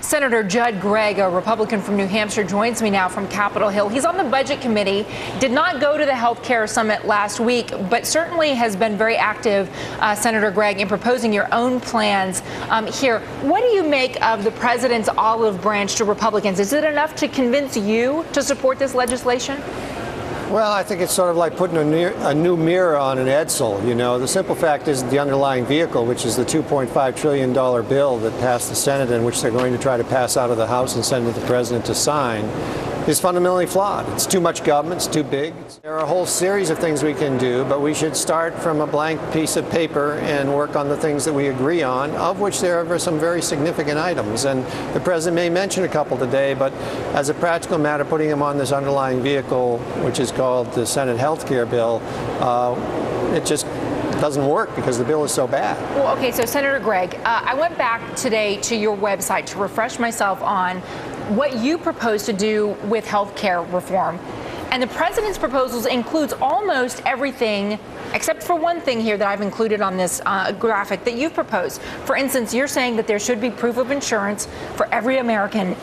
Senator Gregg, a Republican from New Hampshire, joins me now from Capitol Hill. He's on the Budget Committee, did not go to the health care summit last week, but certainly has been very active, Senator Gregg, in proposing your own plans here. What do you make of the president's olive branch to Republicans? Is it enough to convince you to support this legislation? Well, I think it's sort of like putting a new mirror on an Edsel. You know, the simple fact is the underlying vehicle, which is the $2.5 trillion bill that passed the Senate and which they're going to try to pass out of the House and send to the president to sign, is fundamentally flawed. It's too much government, it's too big. There are a whole series of things we can do, but we should start from a blank piece of paper and work on the things that we agree on, of which there are some very significant items. And the president may mention a couple today, but as a practical matter, putting them on this underlying vehicle, which is called the Senate health care bill, it just doesn't work because the bill is so bad. Well, okay, so Senator Gregg, I went back today to your website to refresh myself on what you propose to do with health care reform. And the president's proposals includes almost everything except for one thing here that I've included on this graphic that you've proposed. For instance, you're saying that there should be proof of insurance for every American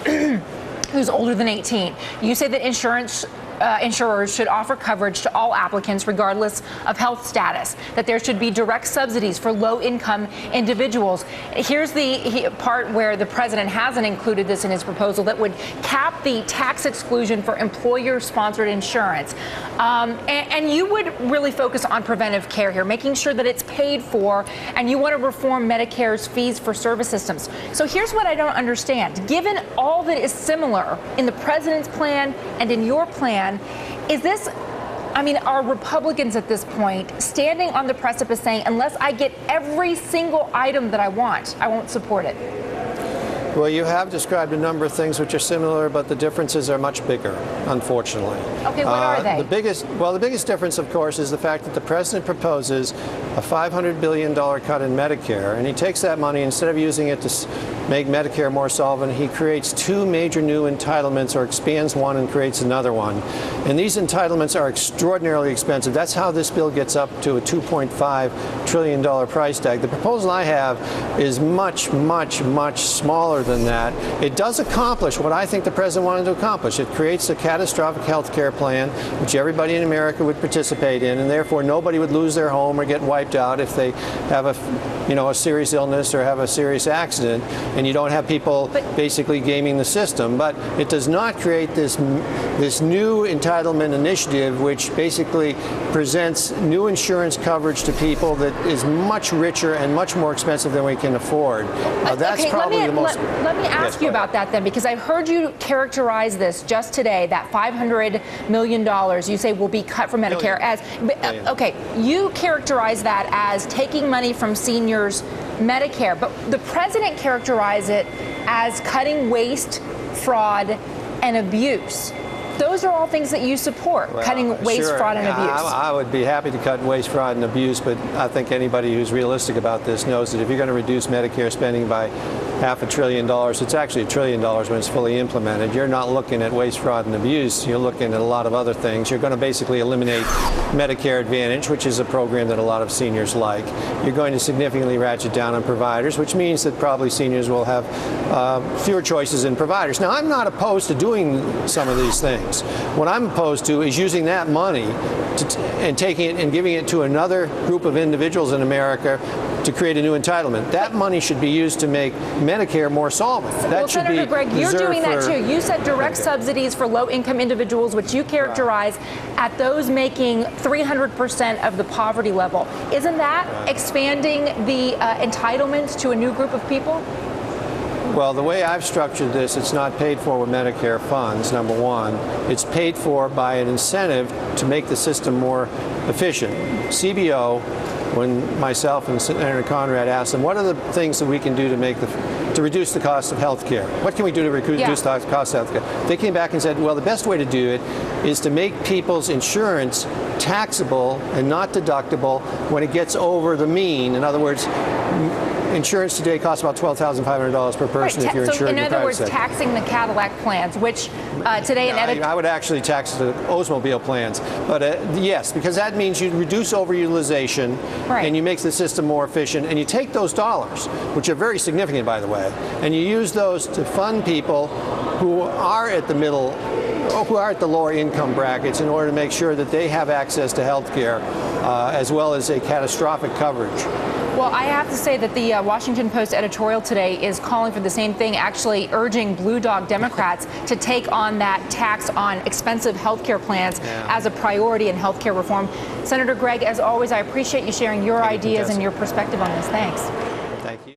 who's older than 18. You say that insurers should offer coverage to all applicants regardless of health status, that there should be direct subsidies for low-income individuals. Here's the part where the president hasn't included this in his proposal, that would cap the tax exclusion for employer-sponsored insurance. And you would really focus on preventive care here, making sure that it's paid for, and you want to reform Medicare's fees for service systems. So here's what I don't understand. Given all that is similar in the president's plan and in your plan, is this, I mean, are Republicans at this point standing on the precipice saying, unless I get every single item that I want, I won't support it? Well, you have described a number of things which are similar, but the differences are much bigger, unfortunately. Okay, what are they? The biggest difference, of course, is the fact that the president proposes a $500 billion cut in Medicare, and he takes that money, instead of using it to make Medicare more solvent, he creates two major new entitlements, or expands one and creates another one. And these entitlements are extraordinarily expensive. That's how this bill gets up to a $2.5 trillion price tag. The proposal I have is much, much, much smaller than that. It does accomplish what I think the president wanted to accomplish. It creates a catastrophic health care plan, which everybody in America would participate in, and therefore nobody would lose their home or get wiped out if they have a serious illness or have a serious accident, and you don't have people basically gaming the system. But it does not create this new entitlement initiative, which basically presents new insurance coverage to people that is much richer and much more expensive than we can afford. That's okay, probably the most. Let me ask you about that then, because I've heard you characterize this just today, that $500 million you say will be cut from Medicare as, okay, you characterize that as taking money from seniors' Medicare, but the president characterized it as cutting waste, fraud, and abuse. Those are all things that you support, cutting waste, fraud, and abuse. I would be happy to cut waste, fraud, and abuse, but I think anybody who's realistic about this knows that if you're going to reduce Medicare spending by $500 billion, it's actually $1 trillion when it's fully implemented. You're not looking at waste, fraud, and abuse. You're looking at a lot of other things. You're going to basically eliminate Medicare Advantage, which is a program that a lot of seniors like. You're going to significantly ratchet down on providers, which means that probably seniors will have fewer choices in providers. Now, I'm not opposed to doing some of these things. What I'm opposed to is using that money and taking it and giving it to another group of individuals in America to create a new entitlement. That money should be used to make Medicare more solvent. Well, Senator Gregg, you're doing that too. You said direct subsidies for low-income individuals, which you characterize at those making 300% of the poverty level. Isn't that expanding the entitlements to a new group of people? Well, the way I've structured this, it's not paid for with Medicare funds, number one. It's paid for by an incentive to make the system more efficient. CBO, when myself and Senator Conrad asked them, what are the things that we can do to reduce the cost of health care? What can we do to reduce the cost of health care? They came back and said, well, the best way to do it is to make people's insurance taxable and not deductible when it gets over the mean. In other words, insurance today costs about $12,500 per person if you're so insured in in the other private words, sector. taxing the Cadillac plans, which today an edit. I would actually tax the Oldsmobile plans, but yes, because that means you reduce overutilization, and you make the system more efficient, and you take those dollars, which are very significant, by the way, and you use those to fund people who are at the middle, who are at the lower income brackets, in order to make sure that they have access to health care, as well as a catastrophic coverage. Well, I have to say that the Washington Post editorial today is calling for the same thing, actually urging Blue Dog Democrats to take on that tax on expensive health care plans as a priority in health care reform. Senator Gregg, as always, I appreciate you sharing your ideas and your perspective on this. Thanks.